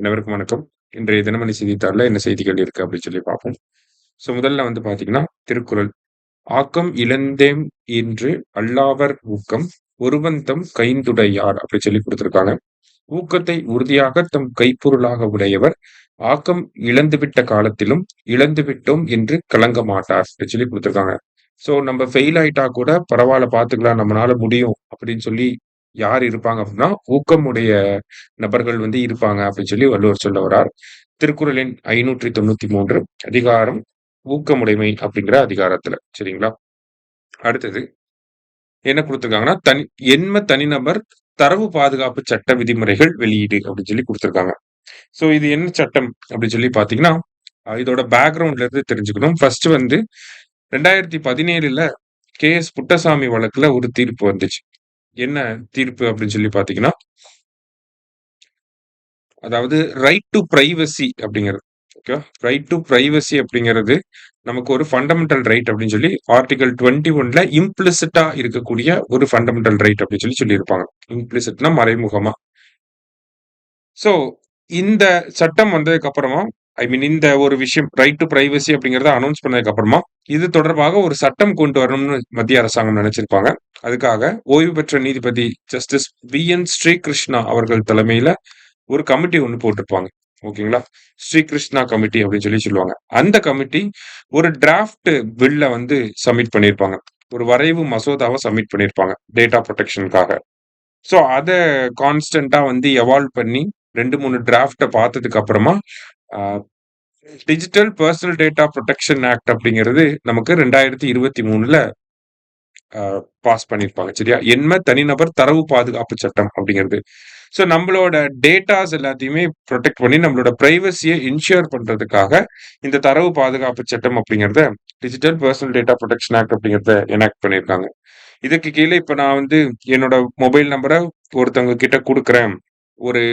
அனைவருக்கும் வணக்கம். இன்றைய தினமணி செய்தித்தாள்ல என்ன செய்திகள் இருக்கு அப்படின்னு சொல்லி பார்ப்போம். முதல்ல பார்த்தீங்கன்னா, திருக்குறள். "ஆக்கம் இழந்தேம் இன்று அல்லாவர் ஊக்கம், ஒருவன் தம் கைந்துடையார்" அப்படி சொல்லி குடுத்திருக்காங்க. "ஊக்கத்தை உறுதியாகத் தம் கைப்பொருளாக உடையவர், ஆக்கம் இழந்துவிட்ட காலத்திலும் இழந்துவிட்டோம் என்று கலங்க மாட்டார்" அப்படின்னு சொல்லி குடுத்திருக்காங்க. நம்ம ஃபெயில் ஆயிட்டா கூட பரவால்ல பார்த்துக்கலாம், நம்மனால முடியும் அப்படின்னு சொல்லி யார் இருப்பாங்க அப்படின்னா, ஊக்கம் உடைய நபர்கள் இருப்பாங்க அப்படின்னு சொல்லி வள்ளுவர் சொல்ல வர்றார். திருக்குறளின் 593 அதிகாரம் ஊக்கமுடைமை அப்படிங்கிற அதிகாரத்துல. சரிங்களா? அடுத்தது என்ன குடுத்திருக்காங்கன்னா, எண்ம தனிநபர் தரவு பாதுகாப்பு சட்ட விதிமுறைகள் வெளியீடு அப்படின்னு சொல்லி குடுத்திருக்காங்க. இது என்ன சட்டம் அப்படின்னு சொல்லி பார்த்தீங்கன்னா, இதோட பேக்கிரவுண்ட்ல இருந்து தெரிஞ்சுக்கணும். First 2017ல KS. புட்டசாமி வழக்குல ஒரு தீர்ப்பு வந்துச்சு. என்ன தீர்ப்பு அப்படின்னு சொல்லி பார்த்தீங்கன்னா, அதாவது ரைட் டூ பிரைவசி அப்படிங்கிறது. ஓகே. ரைட் டூ பிரைவசி அப்படிங்கிறது நமக்கு ஒரு ஃபண்டமெண்டல் ரைட் அப்படின்னு சொல்லி ஆர்டிகல் 21ல இம்ப்ளிசிட்டா இருக்கக்கூடிய ஒரு ஃபண்டமெண்டல் ரைட் அப்படின்னு சொல்லி சொல்லியிருப்பாங்க. இம்ப்ளிசிட்னா மறைமுகமா. சோ இந்த சட்டம் வந்ததுக்கு அப்புறமா இந்த ஒரு விஷயம் ரைட் டு பிரைவசி அப்படிங்கறத அனௌன்ஸ் பண்ணதுக்கு அப்புறமா இது தொடர்பாக ஒரு சட்டம் கொண்டு வரணும்னு மத்திய அரசாங்கம் நினைச்சிருப்பாங்க. அதுக்காக ஓய்வு பெற்ற நீதிபதி ஜஸ்டிஸ் வி.என். ஸ்ரீகிருஷ்ணா அவர்கள் தலைமையில ஒரு கமிட்டி ஒண்ணு போட்டிருப்பாங்க. ஓகேங்களா? ஸ்ரீகிருஷ்ணா கமிட்டி அப்படின்னு சொல்லி சொல்லுவாங்க. அந்த கமிட்டி ஒரு டிராஃப்ட் பில்ல சப்மிட் பண்ணியிருப்பாங்க. ஒரு வரைவு மசோதாவை சப்மிட் பண்ணியிருப்பாங்க. டேட்டா புரொடெக்ஷனுக்காக. அத கான்ஸ்டன்ட்டா எவால்வ் பண்ணி 2, 3 டிராஃப்ட்ட பார்த்ததுக்கு அப்புறமா அ digital personal data protection act அப்படிங்கிறது நமக்கு 2023ல பாஸ் பண்ணியிருப்பாங்க. சரியா? எண்ம தனிநபர் தரவு பாதுகாப்பு சட்டம் அப்படிங்கிறது. நம்மளோட டேட்டாஸ் எல்லாத்தையுமே புரொடெக்ட் பண்ணி நம்மளோட பிரைவசிய இன்ஷூர் பண்றதுக்காக இந்த தரவு பாதுகாப்பு சட்டம் அப்படிங்கிறத digital personal data protection act அப்படிங்கிறத எனாக்ட் பண்ணியிருக்காங்க. இதுக்கு கீழ இப்ப நான் என்னோட மொபைல் நம்பர ஒருத்தவங்க கிட்ட குடுக்குறேன்.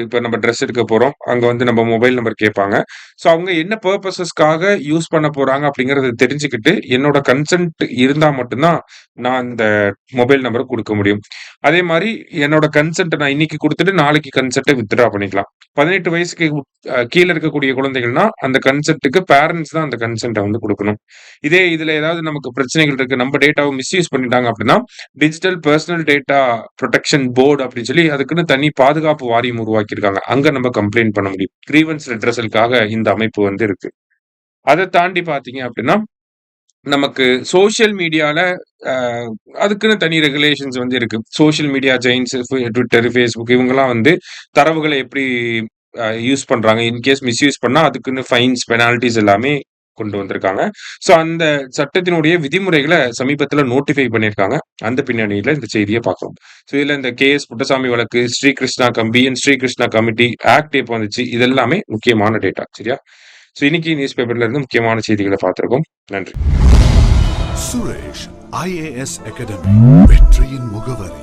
இப்ப நம்ம ட்ரெஸ் எடுக்க போறோம். அங்க நம்ம மொபைல் நம்பர் கேட்பாங்க. அவங்க என்ன பர்ப்பஸஸ்க்காக யூஸ் பண்ண போறாங்க அப்படிங்கிறத தெரிஞ்சுக்கிட்டு, என்னோட கன்சென்ட் இருந்தா மட்டும் தான் நான் அந்த மொபைல் நம்பர குடுக்க முடியும். அதே மாரி என்னோட கன்சென்ட்ட நான் இன்னைக்கு குடுத்துட்டு நாளைக்கு கன்சென்ட்ட வித்ட்ரா பண்ணிக்கலாம். 18 வயசுக்கு கீழ இருக்கக்கூடிய குழந்தைகள்னா, அந்த கன்சென்ட்க்கு பேரன்ட்ஸ் தான் அந்த கன்சென்ட்ட குடுக்கணும். இதே இதுல ஏதாவது நமக்கு பிரச்சனைகள் இருக்கு. நம்ம டேட்டாவ மிஸ்யூஸ் பண்ணிட்டாங்க அப்படின்னா, digital personal data protection board அப்படின்னு சொல்லி அதுக்குன்னு தனி பாதுகாப்பு வாரியம் உருவாக்கியிருக்காங்க. அங்க நம்ம கம்ப்ளைண்ட் பண்ண முடியும். கிரீவன்ஸ் ரெட்ரஸலுக்காக இந்த அமைப்பு இருக்கு. அத தாண்டி பார்த்தீங்க அப்படின்னா, நமக்கு சோசியல் மீடியால அ அதுக்குன்னு தனி ரெகுலேஷன்ஸ் இருக்கு. Social media giants Twitter, Facebook இவங்கலாம் தரவுகள எப்படி யூஸ் பண்றாங்க. இன்கேஸ் மிஸ்யூஸ் பண்ணா அதுக்குன்னு ஃபைன்ஸ், பெனால்டீஸ் எல்லாமே கொண்டு வந்திருக்காங்க. அந்த சட்டத்தினுடைய விதிமுறைகள சமீபத்தில நோட்டிஃபை பண்ணியிருக்காங்க. அந்த பின்னணியில இந்த செய்திய பார்க்கிறோம். இதுல இந்த கே.எஸ். புட்டசாமி வழக்கு, வி.என். ஸ்ரீகிருஷ்ணா கமிட்டி ஆக்ட் எப்போ வந்துச்சு, இது எல்லாமே முக்கியமான டேட்டா. சரியா? இன்னைக்கு நியூஸ் பேப்பர்ல இருந்து முக்கியமான செய்திகள பார்த்திருக்கோம். நன்றி. சுரேஷ் IAS அகாடமி வெற்றியின் முகவரி.